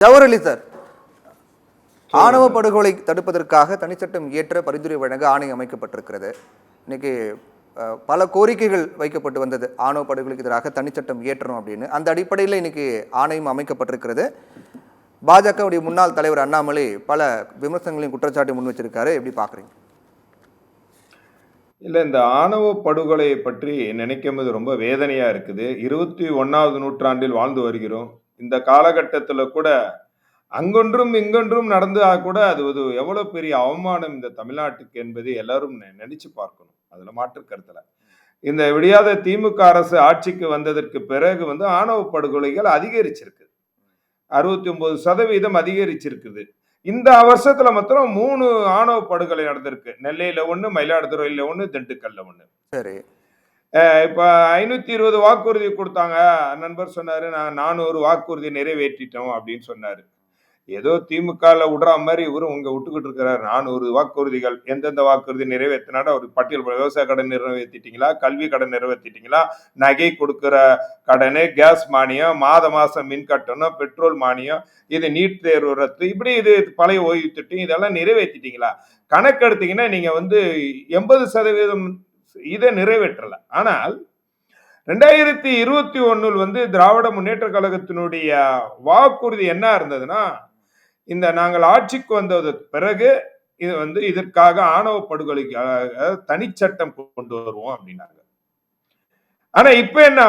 Jawahar sir, ஆணவ படுகொலை தடுப்பதற்காக தனிச்சட்டம் இயற்ற பரிந்துரை வழங்க ஆணையம் அமைக்கப்பட்டிருக்கிறது. இன்னைக்கு பல கோரிக்கைகள் வைக்கப்பட்டு வந்தது, ஆணவ படுகொலைக்கு எதிராக தனிச்சட்டம் இயற்றணும் அப்படின்னு. அந்த அடிப்படையில் இன்னைக்கு ஆணையம் அமைக்கப்பட்டிருக்கிறது. பாஜகவுடைய முன்னாள் தலைவர் அண்ணாமலை பல விமர்சனங்களையும் குற்றச்சாட்டை முன் வச்சிருக்காரு. எப்படி பாக்குறீங்க? இல்லை, இந்த ஆணவ படுகொலையை பற்றி நினைக்கும் போது ரொம்ப வேதனையா இருக்குது. 21வது நூற்றாண்டில் வாழ்ந்து வருகிறோம். இந்த காலகட்டத்தில் கூட அங்கொன்றும் இங்கொன்றும் நடந்தா கூட அது எவ்வளவு பெரிய அவமானம் இந்த தமிழ்நாட்டுக்கு என்பதை எல்லாரும் நினைச்சு பார்க்கணும். அதுல மாற்று கருத்துல இந்த விடியாத திமுக அரசு ஆட்சிக்கு வந்ததற்கு பிறகு ஆணவ படுகொலைகள் அதிகரிச்சிருக்கு. 69% அதிகரிச்சிருக்குது. இந்த வருஷத்துல மாத்திரம் 3 ஆணவ படுகொலை நடந்திருக்கு. நெல்லையில 1, மயிலாடுதுறையில 1, திண்டுக்கல்ல 1. சரி, இப்ப 520 வாக்குறுதி கொடுத்தாங்க. நண்பர் சொன்னாரு, நான் 400 வாக்குறுதி நிறைவேற்றிட்டோம் அப்படின்னு சொன்னாரு. ஏதோ திமுகல விடுற மாதிரி இவரும் உங்க விட்டுக்கிட்டு இருக்கிறார். 400 வாக்குறுதிகள் எந்தெந்த வாக்குறுதி நிறைவேற்றினாலும் ஒரு பட்டியல். விவசாய கடன் நிறைவேற்றிட்டீங்களா, கல்வி கடன் நிறைவேற்றிட்டீங்களா, நகை கொடுக்கிற கடனு, கேஸ் மானியம், மாசம் மின் கட்டணம், பெட்ரோல் மானியம், இது நீட் தேர்வு ரத்து, இப்படி இது பழைய ஓய்வு திட்டம், இதெல்லாம் நிறைவேற்றிட்டீங்களா? கணக்கு எடுத்தீங்கன்னா நீங்க 80% இதை நிறைவேற்றல. ஆனால் 2021 திராவிட முன்னேற்ற கழகத்தினுடைய வாக்குறுதி என்ன இருந்ததுன்னா, இந்த நாங்கள் ஆட்சிக்கு வந்ததற்கு பிறகு இது இதற்காக ஆணவ படுகொலைக்கு தனிச்சட்டம் கொண்டு வருவோம் அப்படின்னாங்க. ஆனா இப்ப என்ன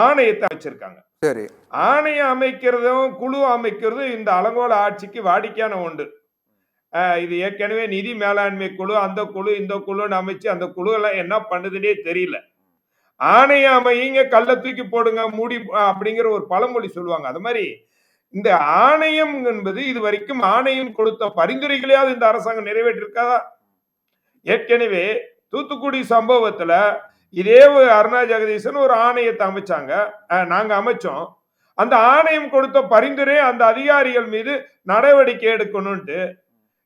ஆணையத்தை அமைச்சிருக்காங்க. சரி, ஆணையம் அமைக்கிறதும் குழு அமைக்கிறதும் இந்த அலங்கோல ஆட்சிக்கு வாடிக்கையான ஒன்று. இது ஏற்கனவே நிதி மேலாண்மை குழு, அந்த குழு, இந்த குழுன்னு அமைச்சு அந்த குழு எல்லாம் என்ன பண்ணுதுன்னே தெரியல. ஆணையம் அமைங்க, கல்ல தூக்கி போடுங்க மூடி அப்படிங்கிற ஒரு பழமொழி சொல்லுவாங்க. அது மாதிரி இந்த ஆணையம் என்பது இது வரைக்கும் ஆணையம் கொடுத்த பரிந்துரைகளையாவது இந்த அரசாங்கம் நிறைவேற்றிருக்காதா? ஏற்கனவே தூத்துக்குடி சம்பவத்துல இதே அருணா ஜெகதீசன் ஒரு ஆணையத்தை அமைச்சாங்க, நாங்க அமைச்சோம். அந்த ஆணையம் கொடுத்த பரிந்துரை அந்த அதிகாரிகள் மீது நடவடிக்கை எடுக்கணும்ட்டு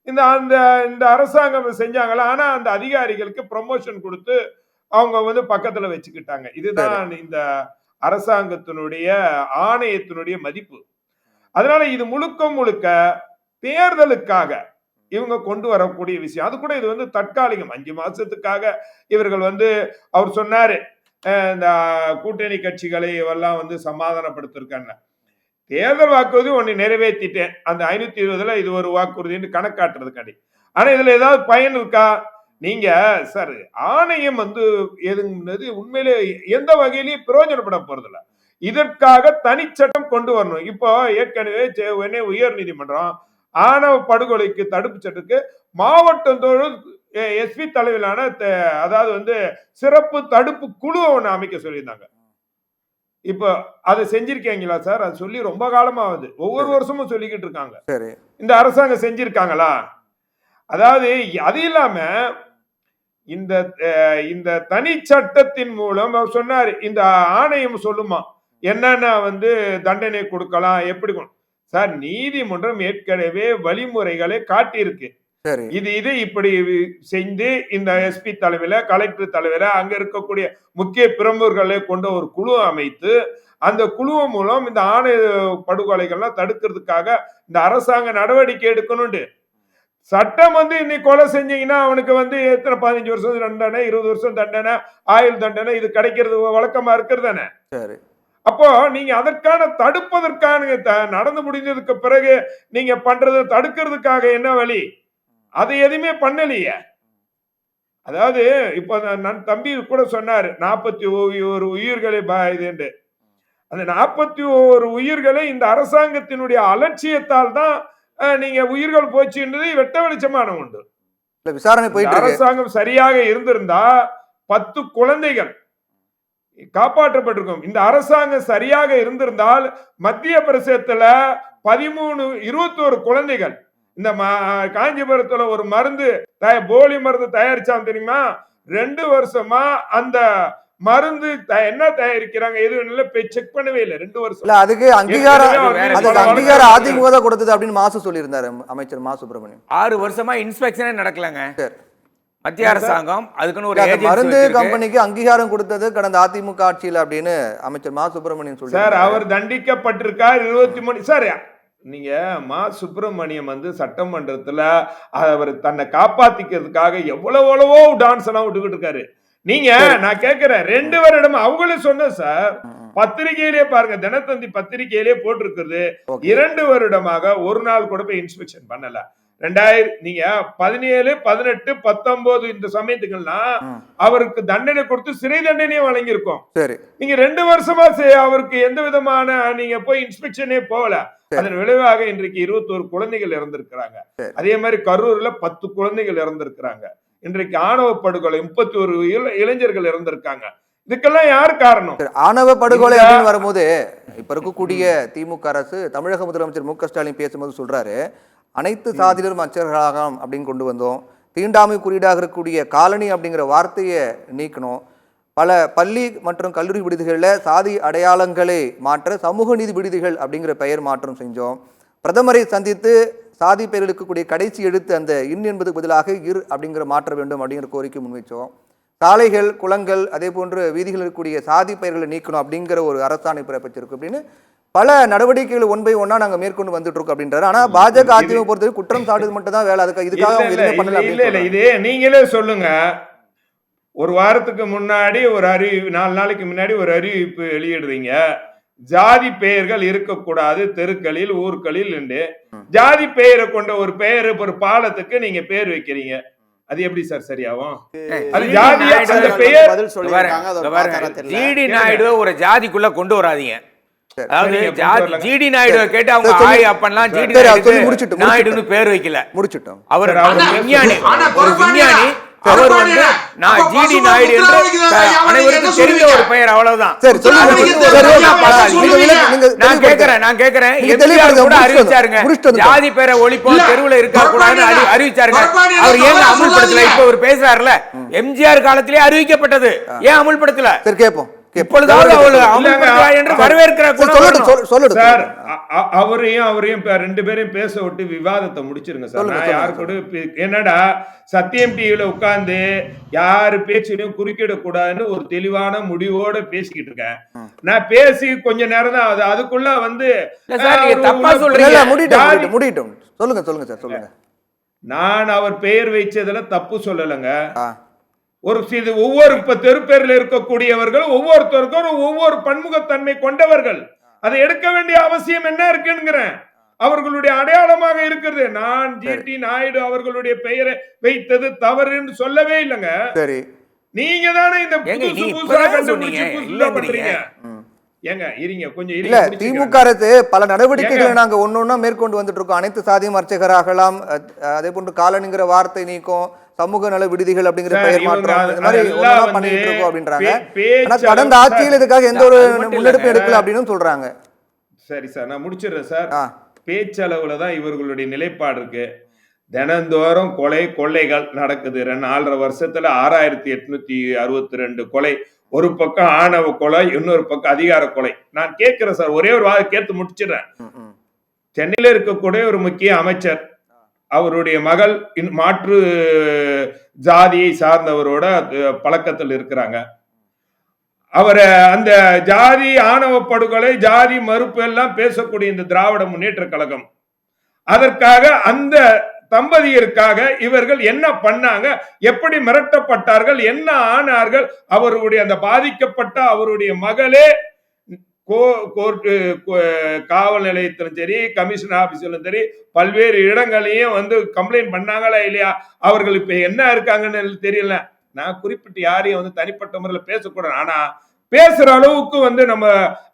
இந்த அரசாங்கம் செஞ்சாங்களா? ஆனா அந்த அதிகாரிகளுக்கு ப்ரமோஷன் கொடுத்து அவங்க பக்கத்துல வச்சுக்கிட்டாங்க. இதுதான் இந்த அரசாங்கத்தினுடைய ஆணையத்தினுடைய மதிப்பு. அதனால இது முழுக்க தேர்தலுக்காக இவங்க கொண்டு வரக்கூடிய விஷயம். அது கூட இது தற்காலிகம், 5 மாசத்துக்காக இவர்கள் அவர் சொன்னாரு, இந்த கூட்டணி கட்சிகளை எல்லாம் சமாதானப்படுத்திருக்காங்க. தேர்தல் வாக்குறுதி ஒண்ணு நிறைவேற்றிட்டேன், அந்த 520ல இது ஒரு வாக்குறுதின்னு கணக்காட்டுறதுக்காண்டி. ஆனா இதுல ஏதாவது பயன் இருக்கா? நீங்க சார், ஆணையம் எதுங்கிறது உண்மையிலே எந்த வகையிலையும் பிரயோஜனப்பட போறதில்ல. இதற்காக தனிச்சட்டம் கொண்டு வரணும். இப்போ ஏற்கனவே உயர் நீதிமன்றம் ஆணவ படுகொலைக்கு தடுப்பு சட்டத்துக்கு மாவட்டத்தோறும் எஸ்பி தலைவிலான அதாவது சிறப்பு தடுப்பு குழு ஒன்று அமைக்க சொல்லியிருந்தாங்க. இப்போ அதை செஞ்சிருக்கீங்களா சார்? அது சொல்லி ரொம்ப காலமாகுது, ஒவ்வொரு வருஷமும் சொல்லிக்கிட்டு இருக்காங்க. இந்த அரசாங்கம் செஞ்சிருக்காங்களா? அதாவது அது இல்லாம இந்த தனி சட்டத்தின் மூலம் அவர் சொன்னாரு, இந்த ஆணையம் சொல்லுமா என்னென்ன தண்டனை கொடுக்கலாம், எப்படி சார்? நீதிமன்றம் ஏற்கனவே வழிமுறைகளை காட்டியிருக்கு. இது இப்படி செஞ்சு இந்த எஸ்பி தலைமையில, கலெக்டர் தலைமையில அங்க இருக்கக்கூடிய முக்கிய பிரமுகர்களை கொண்ட ஒரு குழு அமைத்து அந்த குழு மூலம் இந்த ஆணை படுகொலைகள்லாம் தடுக்கிறதுக்காக இந்த அரசாங்க நடவடிக்கை எடுக்கணும். சட்டம் இன்னைக்கு கொலை செஞ்சீங்கன்னா அவனுக்கு எத்தனை 15 வருஷம் தண்டனை, 20 வருஷம் தண்டனை, ஆயுள் தண்டனை, இது கிடைக்கிறது வழக்கமா இருக்கிறது தானே. அப்போ நீங்க அதற்கான தடுப்பதற்கான நடந்து முடிஞ்சதுக்கு பிறகு நீங்க பண்றது தடுக்கிறதுக்காக என்ன வழி? அதை எதுவுமே பண்ணலையே. அதாவது இப்ப நான் தம்பி கூட சொன்னாரு, 41 உயிர்களை இது. அந்த 41 உயிர்களை இந்த அரசாங்கத்தினுடைய அலட்சியத்தால் தான் நீங்க உயிர்கள் போச்சுன்றது வெட்ட வெளிச்சமான உண்டு. விசாரணை போயிட்டு அரசாங்கம் சரியாக இருந்திருந்தா 10 குழந்தைகள் காப்பாற்றப்பட்டிருக்கும். இந்த அரசாங்கம் சரியாக இருந்திருந்தால் மத்திய பிரதேசத்துல 21 குழந்தைகள், இந்த காஞ்சிபுரத்துல ஒரு மருந்து போலி மருந்து தயாரிச்சான் தெரியுமா? 2 வருஷமா அந்த மருந்து என்ன தயாரிக்கிறாங்க எதுவும் செக் பண்ணவே இல்லை. 2 வருஷம் அதுக்கு அங்கீகாரம் அதிமுக தான் கொடுத்தது அப்படின்னு மாசு சொல்லியிருந்தாரு அமைச்சர் மா சுப்பிரமணியம். 6 வருஷமா இன்ஸ்பெக்ஷனே நடக்கலங்க மத்திய அரசாங்கம். அதுக்குன்னு ஒரு மருந்து கம்பெனிக்கு அங்கீகாரம் கொடுத்தது கடந்த அதிமுக ஆட்சியில் அப்படின்னு அமைச்சர் மா சுப்பிரமணியன் சொல்லி சார் அவர் தண்டிக்கப்பட்டிருக்கார். 23 சார் நீங்க மா சுப்பிரமணியம் வந்து சட்டமன்றத்துல அவர் தன்னை காப்பாத்திக்கிறதுக்காக எவ்வளவோ டான்ஸ் எல்லாம் விட்டுக்கிட்டு இருக்காரு. நீங்க நான் கேட்கிறேன் 2 வருடம் அவங்களும் சொன்னது சார். பத்திரிகையிலே பாருங்க, தினத்தந்தி பத்திரிகையிலே போட்டிருக்கிறது. 2 வருடமாக ஒரு நாள் கூட போய் இன்ஸ்பெக்ஷன் பண்ணல. 2000 நீங்க 17, 18, 19 இந்த சமயத்துக்கெல்லாம் அவருக்கு தண்டனை கொடுத்து சிறை தண்டனையும் வழங்கியிருக்கோம். சரி, நீங்க 2 வருஷமா அவருக்கு எந்த விதமான நீங்க போய் இன்ஸ்பெக்ஷனே போகல. அதன் விளைவாக இன்றைக்கு 21 குழந்தைகள் இறந்திருக்கிறாங்க. அதே மாதிரி கரூர்ல 10 குழந்தைகள் இறந்திருக்கிறாங்க. இன்றைக்கு ஆணவ படுகொலை 31 இளைஞர்கள் இறந்திருக்காங்க. இதுக்கெல்லாம் யார் காரணம்? ஆணவ படுகொலை அப்படின்னு வரும்போது இப்ப இருக்கக்கூடிய திமுக அரசு, தமிழக முதலமைச்சர் மு க ஸ்டாலின் பேசும்போது சொல்றாரு, அனைத்து சாதியினரும் அச்சர்களாகலாம் அப்படின்னு கொண்டு வந்தோம். தீண்டாமை குறியீடாக இருக்கக்கூடிய காலனி அப்படிங்கிற வார்த்தையை நீக்கணும். பல பள்ளி மற்றும் கல்லூரி விடுதிகளில் சாதி அடையாளங்களை மாற்ற சமூக நீதி விடுதிகள் அப்படிங்கிற பெயர் மாற்றம் செஞ்சோம். பிரதமரை சந்தித்து சாதி பெயர் இருக்கக்கூடிய கடைசி எழுத்து அந்த இன் என்பதுக்கு பதிலாக இர் அப்படிங்கிற மாற்ற வேண்டும் அப்படிங்கிற கோரிக்கை முன்வைச்சோம். சாலைகள், குளங்கள், அதே போன்று வீதிகள் இருக்கக்கூடிய சாதி பெயர்களை நீக்கணும் அப்படிங்கிற ஒரு அரசாணை பிறப்பிச்சிருக்கு அப்படின்னு பல நடவடிக்கைகள் ஒன் பை ஒன்னா நாங்க மேற்கொண்டு வந்துட்டு இருக்கோம் அப்படின்றாரு. ஆனா பாஜக அதிமுக பொறுத்தவரை குற்றம் சாட்டுறது மட்டும் தான் வேலை. அதுக்கு இதுக்காக அவங்க எதுவுமே பண்ணல. இல்ல இதே நீங்களே சொல்லுங்க. ஒரு வாரத்துக்கு முன்னாடி ஒரு 4 நாளைக்கு முன்னாடி ஒரு அறிவிப்பு வெளியிடுறீங்க, ஜாதி பெயர்கள் இருக்கக்கூடாது தெருக்களில் ஊர்களில் என்று. ஜாதி பெயரை கொண்ட ஒரு பெயர் ஒரு பாலத்துக்கு நீங்க பேர் வைக்கிறீங்க. அது எப்படி சார் சரியாகும்? அது ஜாதியா அந்த பெயர் பதில் சொல்லிருக்காங்க. ஜிடி நாயுடு ஒரு ஜாதிக்குள்ள கொண்டு வராதீங்க. அதாவது ஜிடி நாயுடு கேட்டு அவங்க ஆய் அப்பன்லாம் ஜிடி நாயுடுன்னு பேர் வைக்கல. முடிச்சிட்டோம். அவர் விஞ்ஞானி, ஒரு விஞ்ஞானி. அவர் வந்து நான் ஜிடி நாயுடு என்று அனைவருக்கும் தெரிந்த ஒரு பெயர், அவ்வளவுதான். நான் கேக்குறேன் எம்ஜிஆர் கூட அறிவிச்சாருங்க, ஜாதி பேரை ஒழிப்போம், தெருவுல இருக்க கூடாதுன்னு அறிவிச்சாருங்க. அவர் ஏன் அமுல்படுத்தல? இப்ப அவர் பேசுறாருல, எம்ஜிஆர் காலத்திலே அறிவிக்கப்பட்டது, ஏன் அமுல்படுத்தல? சரி, கேட்போம். அவரையும் 2 பேரையும் பேச விட்டு விவாதத்தை முடிச்சிருங்க சார். நான் யாரு கூட என்னடா சத்தியம் டிவில உட்கார்ந்து யாரு பேச்சிலையும் குறுக்கிட கூடாதுன்னு ஒரு தெளிவான முடிவோட பேசிக்கிட்டு இருக்கேன். நான் பேசி கொஞ்ச நேரம் தான் ஆகுது, அதுக்குள்ள வந்து தப்பா சொல்றீங்க. முடியட்டும், சொல்லுங்க சொல்லுங்க சார், சொல்லுங்க. நான் அவர் பெயர் வைச்சதுல தப்பு சொல்லலைங்க. ஒரு ஒவ்வொரு தெருப்பேரில் இருக்கக்கூடியவர்கள் ஒவ்வொருத்தருக்கும் ஒவ்வொரு பன்முகத்தன்மை கொண்டவர்கள். அதை எடுக்க வேண்டிய அவசியம் என்ன இருக்குங்கிறேன். அவர்களுடைய அடையாளமாக இருக்கிறது. நான் ஜிடி நாயுடு அவர்களுடைய பெயரை வைத்தது தவறுன்னு சொல்லவே இல்லைங்க. சரி, நீங்க தானே இந்த பண்றீங்க. ஏங்க இருங்க கொஞ்சம் இருங்க. திமுக அரசு பல நடவடிக்கைகளை நாங்க ஒன்னொன்னா மேற்கொண்டு வந்துட்டு இருக்கோம். அனைத்து சாதியும் அர்ச்சகராகலாம், அதே போன்று காலனிங்கிற வார்த்தை நீக்கும், சமூக நல விடுதிகள் அப்படிங்கிற பெயர் மாற்றம், இந்த மாதிரி ஒன்னொன்னா பண்ணிட்டு இருக்கோம் அப்படின்றாங்க. ஆனா கடந்த ஆட்சியில் இதுக்காக எந்த ஒரு முன்னெடுப்பு எடுக்கல அப்படின்னு சொல்றாங்க. சரி சார், நான் முடிச்சிடுறேன் சார். பேச்சளவுல தான் இவர்களுடைய நிலைப்பாடு இருக்கு. தினந்தோறும் கொள்ளைகள் நடக்குது. 4.5 வருஷத்துல 6862 கொலை. ஒரு பக்கம் ஆணவ கொலை, இன்னொரு பக்கம் அதிகார கொலை. நான் கேட்கிறேன் சார், ஒரே ஒரு வாரம் கேட்டு முடிச்சிடுறேன். சென்னையில இருக்கக்கூடிய ஒரு முக்கிய அமைச்சர், அவருடைய மகள் மாற்று ஜாதியை சார்ந்தவரோட பழக்கத்தில் இருக்கிறாங்க. அவரை அந்த ஜாதி ஆணவ படுகொலை, ஜாதி மறுப்பு எல்லாம் பேசக்கூடிய இந்த திராவிட முன்னேற்ற கழகம், அதற்காக அந்த தம்பதியருக்காக இவர்கள் என்ன பண்ணாங்க, எப்படி மிரட்டப்பட்டார்கள், என்ன ஆனார்கள், அவருடைய அந்த பாதிக்கப்பட்ட அவருடைய மகளே கோர்ட்டு, காவல் நிலையத்திலும் சரி, கமிஷன் ஆபீஸ்லும் சரி, பல்வேறு இடங்களையும் வந்து கம்ப்ளைண்ட் பண்ணாங்களா இல்லையா? அவர்கள் இப்ப என்ன இருக்காங்கன்னு தெரியல. நான் குறிப்பிட்டு யாரையும் வந்து தனிப்பட்ட முறையில் பேசக்கூடாது. ஆனா பேசுற அளவுக்கு வந்து நம்ம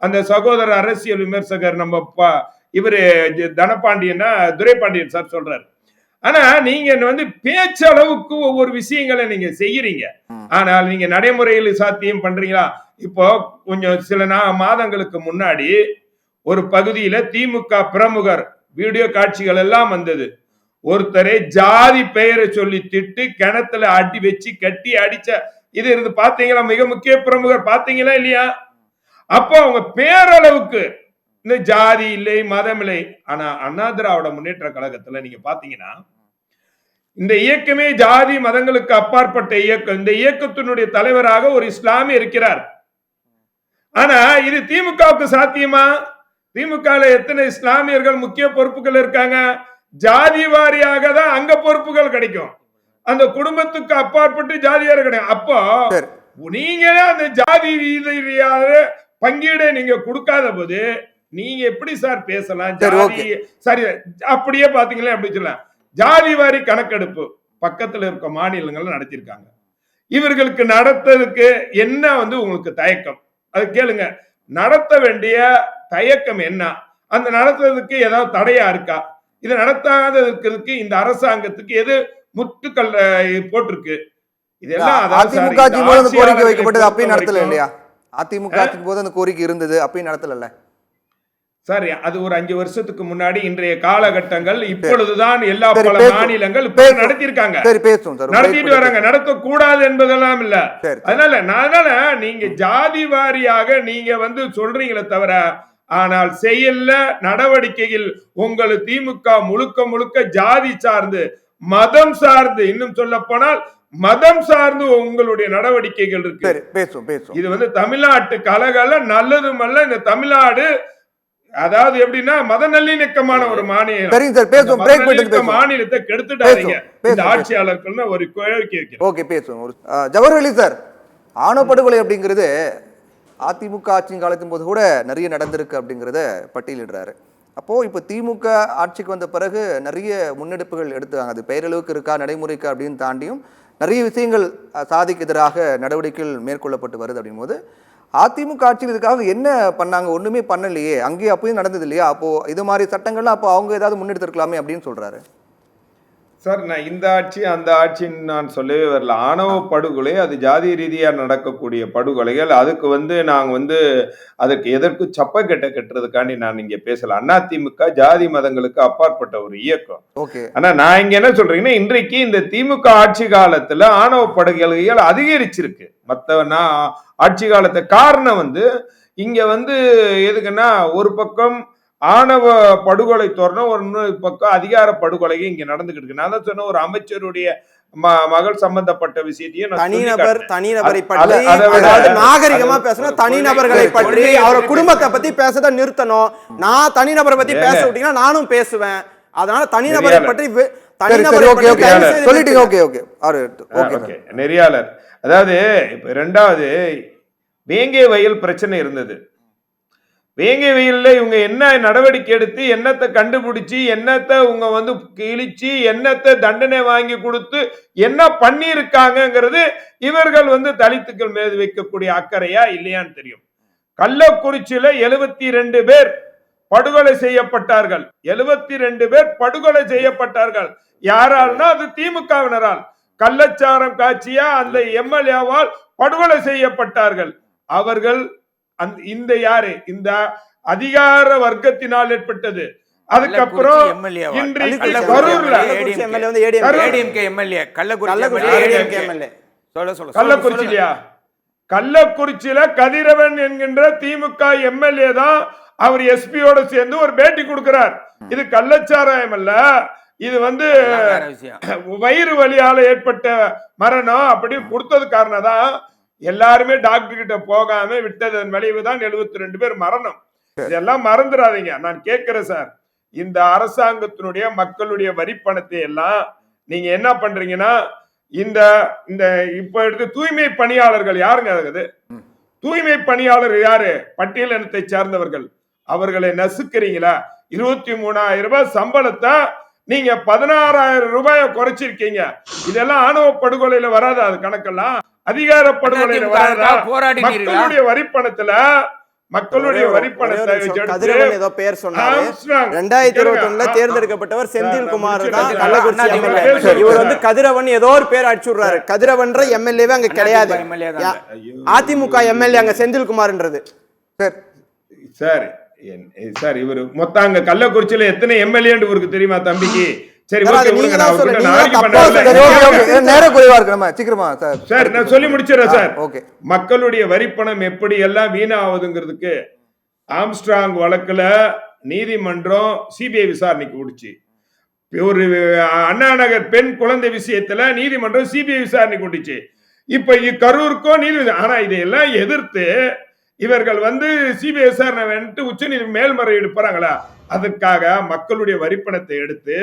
அந்த சகோதரர் அரசியல் விமர்சகர் நம்ம இவரு தனபாண்டியன்னா துரைபாண்டியன் சார் சொல்றாரு. ஆனா நீங்க வந்து பேச்சு அளவுக்கு ஒவ்வொரு விஷயங்களை நீங்க செய்யறீங்க. ஆனால் நீங்க நடைமுறையில் சாத்தியம் பண்றீங்களா? இப்போ கொஞ்சம் சில மாதங்களுக்கு முன்னாடி ஒரு பகுதியில திமுக பிரமுகர் வீடியோ காட்சிகள் எல்லாம் வந்தது. ஒருத்தரை ஜாதி பெயரை சொல்லி திட்டு கிணத்துல அடி வச்சு கட்டி அடிச்ச இது இருந்து பாத்தீங்களா? மிக முக்கிய பிரமுகர் பாத்தீங்களா இல்லையா? அப்போ அவங்க பேரளவுக்கு இந்த ஜாதி இல்லை, மதம் இல்லை. ஆனா அண்ணா திராவிட முன்னேற்ற கழகத்துல நீங்க பாத்தீங்கன்னா இந்த இயக்கமே ஜாதி மதங்களுக்கு அப்பாற்பட்ட இயக்கம். இந்த இயக்கத்தினுடைய தலைவராக ஒரு இஸ்லாமிய இருக்கிறார். ஆனா இது திமுகவுக்கு சாத்தியமா? திமுக எத்தனை இஸ்லாமியர்கள் முக்கிய பொறுப்புகள் இருக்காங்க? ஜாதி வாரியாக தான் அங்க பொறுப்புகள் கிடைக்கும். அந்த குடும்பத்துக்கு அப்பாற்பட்டு ஜாதியார் கிடையாது. அப்போ நீங்களே அந்த ஜாதி ரீதியாக பங்கீடை நீங்க கொடுக்காத போது நீங்க எப்படி சார் பேசலாம்? ஜாதி சரி, அப்படியே பாத்தீங்களா அப்படி சொல்லலாம். ஜாதி வாரி கணக்கெடுப்பு பக்கத்துல இருக்க மாநிலங்கள் நடத்திருக்காங்க. இவர்களுக்கு நடத்ததுக்கு என்ன உங்களுக்கு தயக்கம்? அது கேளுங்க. நடத்த வேண்டிய தயக்கம் என்ன? அந்த நடத்துறதுக்கு ஏதாவது தடையா இருக்கா? இது நடத்தாததற்கு இந்த அரசாங்கத்துக்கு எது முட்டுக்கல் போட்டிருக்கு? இதெல்லாம் அதிமுக கோரிக்கை வைக்கப்பட்டது அப்பயும் நடத்தல இல்லையா? அதிமுக போது அந்த கோரிக்கை இருந்தது, அப்பயும் நடத்தல. சரி, அது ஒரு 5 வருஷத்துக்கு முன்னாடி. இன்றைய காலகட்டங்கள் இப்பொழுதுதான் எல்லா பல மாநிலங்கள் நடத்திருக்காங்க, நடத்திட்டு வராங்க. நடத்தக்கூடாது என்பதெல்லாம் இல்ல. அதனால நீங்க ஜாதி வாரியாக நீங்க சொல்றீங்களே தவிர, ஆனால் செயல்ல நடவடிக்கையில் உங்களுக்கு திமுக முழுக்க முழுக்க ஜாதி சார்ந்து, மதம் சார்ந்து, இன்னும் சொல்ல போனால் மதம் சார்ந்து உங்களுடைய நடவடிக்கைகள் இருக்கு. இது தமிழ்நாட்டு கலகல நல்லதுமல்ல. இந்த தமிழ்நாடு அதாவது எப்படின்னா மத நல்லிணக்கமான ஒரு மாநிலத்தை கெடுத்துட்டாங்க இந்த ஆட்சியாளர்கள் ஒரு கோரிக்கை வைக்கிறேன். ஓகே, பேசுவோம். ஜவஹர் அலி சார், ஆணவ படுகொலை அப்படிங்கிறது அதிமுக ஆட்சியின் காலத்தின் போது கூட நிறைய நடந்திருக்கு அப்படிங்கிறத பட்டியலிடுறாரு. அப்போ இப்போ திமுக ஆட்சிக்கு வந்த பிறகு நிறைய முன்னெடுப்புகள் எடுத்தாங்க. அது பெயரளவுக்கு இருக்கா, நடைமுறைக்கா அப்படின்னு தாண்டியும் நிறைய விஷயங்கள் சாதிக்கு எதிராக நடவடிக்கைகள் மேற்கொள்ளப்பட்டு வருது. அப்படின் போது அதிமுக ஆட்சியில் இதுக்காக என்ன பண்ணாங்க? ஒண்ணுமே பண்ணலையே. அங்கேயே அப்பயும் நடந்தது இல்லையா? அப்போ இது மாதிரி சட்டங்கள்லாம் அப்போ அவங்க ஏதாவது முன்னெடுத்திருக்கலாமே அப்படின்னு சொல்றாரு சார். நான் இந்த ஆட்சி அந்த ஆட்சின்னு நான் சொல்லவே வரல. ஆணவ படுகொலை அது ஜாதி ரீதியா நடக்கக்கூடிய படுகொலைகள். அதுக்கு நாங்க அதுக்கு எதற்கு சப்ப கட்டுறதுக்காண்டி நான் இங்க பேசல. அதிமுக ஜாதி மதங்களுக்கு அப்பாற்பட்ட ஒரு இயக்கம். ஆனா நான் இங்க என்ன சொல்றீங்கன்னா, இன்றைக்கு இந்த திமுக ஆட்சி காலத்துல ஆணவ படுகொலைகள் அதிகரிச்சிருக்கு. மத்த ஆட்சி காலத்தை காரணம் இங்க எதுக்குன்னா, ஒரு பக்கம் ஆணவ படுகொலை தோறணும், ஒரு பக்கம் அதிகார படுகொலை இங்க நடந்துகிட்டு இருக்கு. நான் தான் சொன்ன ஒரு அமைச்சருடைய மகள் சம்பந்தப்பட்ட விஷயத்தையும் தனிநபரை பற்றி நாகரிகமா பேசணும். தனிநபர்களை பற்றி அவர் குடும்பத்தை பத்தி பேசத நிறுத்தணும். நான் தனிநபரை பத்தி பேச விட்டீங்கன்னா நானும் பேசுவேன். அதனால தனிநபரை பற்றி நெறியாளர். அதாவது இப்ப 2வது வேங்கை வயல் பிரச்சனை இருந்தது. வேங்கை வெயில்ல இவங்க என்ன நடவடிக்கை எடுத்து என்னத்தை கண்டுபிடிச்சு என்னத்தை இவங்க கிழிச்சு என்னத்தை தண்டனை வாங்கி கொடுத்து என்ன பண்ணி இருக்காங்கிறது இவர்கள் தலித்துக்கள் மீது வைக்கக்கூடிய அக்கறையா இல்லையான்னு தெரியும். கள்ளக்குறிச்சியில 72 பேர் படுகொலை செய்யப்பட்டார்கள். 72 பேர் படுகொலை செய்யப்பட்டார்கள். யாரால்னா அது திமுகவினரால். கள்ளச்சாரம் காட்சியா அந்த எம்எல்ஏவால் படுகொலை செய்யப்பட்டார்கள். அவர்கள் இந்த யாரு இந்த அதிகார வர்க்கத்தினால் ஏற்பட்டது. அதுக்கப்புறம் கள்ளக்குறிச்சியில கதிரவன் என்கின்ற திமுக எம்எல்ஏ தான் அவர் எஸ்பியோட சேர்ந்து ஒரு பேட்டி கொடுக்கிறார். இது கள்ளச்சாராயம் அல்ல, இது வயிறு வலியால ஏற்பட்ட மரணம் அப்படின்னு கொடுத்தது காரணம் தான் எல்லாருமே டாக்டர் கிட்ட போகாம விட்டதன் விளைவுதான் 72 பேர் மரணம். இதெல்லாம் மறந்துடாதீங்க. நான் கேட்கிறேன் சார், இந்த அரசாங்கத்தினுடைய மக்களுடைய வரி பணத்தை எல்லாம் நீங்க என்ன பண்றீங்கன்னா, இந்த இப்ப எடுத்து தூய்மை பணியாளர்கள் யாருங்க? ஆகுது தூய்மை பணியாளர் யாரு? பட்டியலினத்தை சார்ந்தவர்கள். அவர்களை நசுக்கிறீங்களா? 23,000 ரூபாய் சம்பளத்தை நீங்க 16,000 ரூபாயை குறைச்சிருக்கீங்க. இதெல்லாம் ஆணவ படுகொலையில வராதா? அது கணக்கெல்லாம் அதிகார படுகொலையில வராதா? மக்களுடைய வரிப்பணத்துல மக்களுடைய வரிப்பணத்தை ஏதோ பேர் சொன்னாரு. 2021 தேர்ந்தெடுக்கப்பட்டவர் செந்தில்குமார் தான் கள்ளக்குறிச்சி. இவர் கதிரவன் ஏதோ ஒரு பேர் அடிச்சுடுறாரு. கதிரவன்ற எம்எல்ஏவே அங்க கிடையாது. அதிமுக எம்எல்ஏ அங்க செந்தில்குமார்ன்றது. சரி சார், இவரு மொத்தம் அங்க கள்ளக்குறிச்சியில எத்தனை எம்எல்ஏ இவருக்கு தெரியுமா தம்பிக்கு? சரி, நான் சொல்லி முடிச்சிடறேன் சார். மக்களுடைய வரிப்பணம் எப்படி எல்லாம் வீணாவதுங்கிறதுக்கு ஆம்ஸ்ட்ராங் வழக்குல நீதிமன்றம் சிபிஐ விசாரணைக்கு விடுச்சு. ஒரு அண்ணா நகர் பெண் குழந்தை விஷயத்துல நீதிமன்றம் சிபிஐ விசாரணைக்கு விட்டுச்சு. இப்ப கரூருக்கோ நீதி. ஆனா இதையெல்லாம் எதிர்த்து இவர்கள் சிபிஐ விசாரணை வேண்டிட்டு உச்சநீதி மேல்முறையீடு போறாங்களா? அதற்காக மக்களுடைய வரிப்பணத்தை எடுத்து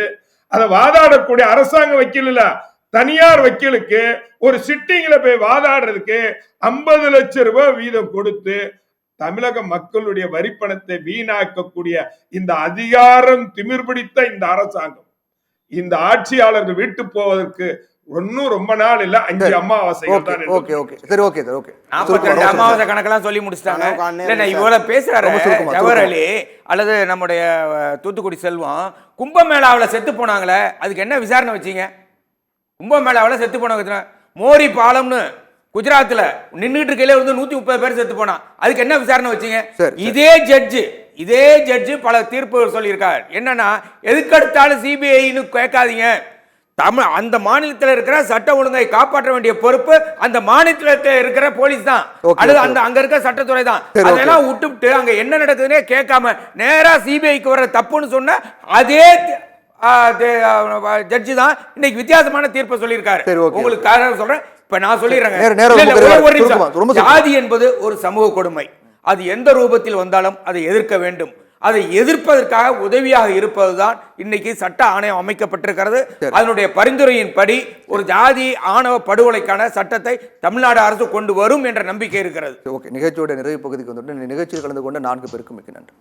அதை வாதாடக்கூடிய அரசாங்க வக்கீல் இல்ல, தனியார் வக்கீலுக்கு ஒரு சிட்டிங்ல போய் வாதாடுறதுக்கு 50 லட்சம் ரூபாய் வீதம் கொடுத்து தமிழக மக்களுடைய வரிப்பணத்தை வீணாக்கக்கூடிய இந்த அதிகாரம் திமிர் பிடித்த இந்த அரசாங்கம், இந்த ஆட்சியாளர்கள் வீட்டு போவதற்கு ஒன்னும் ரொம்ப நாள் இல்ல, 5 அமாவாசைகள் தான். அமாவாசை கணக்கெல்லாம் சொல்லி முடிச்சிட்டாங்க. இவ்வளவு பேசுறாரு ஜவஹர் அலி அல்லது நம்முடைய தூத்துக்குடி செல்வம், கும்பமேளாவில் செத்து போனாங்களே அதுக்கு என்ன விசாரணை வச்சீங்க? கும்பமேளாவில் செத்து போனவங்க மோரி பாலம்னு குஜராத்ல நின்றுட்டு இருக்கையில 130 பேர் செத்து போனா, அதுக்கு என்ன விசாரணை வச்சீங்க? இதே ஜட்ஜு பல தீர்ப்புகள் சொல்லியிருக்காரு. என்னன்னா எதுக்கெடுத்தாலும் சிபிஐன்னு கேட்காதீங்க, தமிழ் அந்த மாநிலத்தில் இருக்கிற சட்ட ஒழுங்கை காப்பாற்ற வேண்டிய பொறுப்பு அந்த மாநிலத்தில் இருக்கிற போலீஸ் தான், அல்லது அந்த அங்க இருக்க சட்டத்துறை தான். அதெல்லாம் விட்டுவிட்டு அங்க என்ன நடக்குதுன்னே கேட்காம நேரா சிபிஐக்கு வர தப்புன்னு சொன்ன அதே ஜட்ஜி தான் இன்னைக்கு வித்தியாசமான தீர்ப்பை சொல்லியிருக்காரு. உங்களுக்கு காரணம் சொல்றேன், இப்ப நான் சொல்லிடுறேன். ஜாதி என்பது ஒரு சமூக கொடுமை, அது எந்த ரூபத்தில் வந்தாலும் அதை எதிர்க்க வேண்டும். அதை எதிர்ப்பதற்காக உதவியாக இருப்பதுதான் இன்னைக்கு சட்ட ஆணையம் அமைக்கப்பட்டிருக்கிறது. அதனுடைய பரிந்துரையின்படி ஒரு ஜாதி ஆணவ படுகொலைக்கான சட்டத்தை தமிழ்நாடு அரசு கொண்டு வரும் என்ற நம்பிக்கை இருக்கிறது. நிகழ்ச்சியோட நிறைவு பகுதிக்கு வந்துட்டு நிகழ்ச்சியில் கலந்து கொண்ட 4 பேருக்கும் மிக்க நன்றி.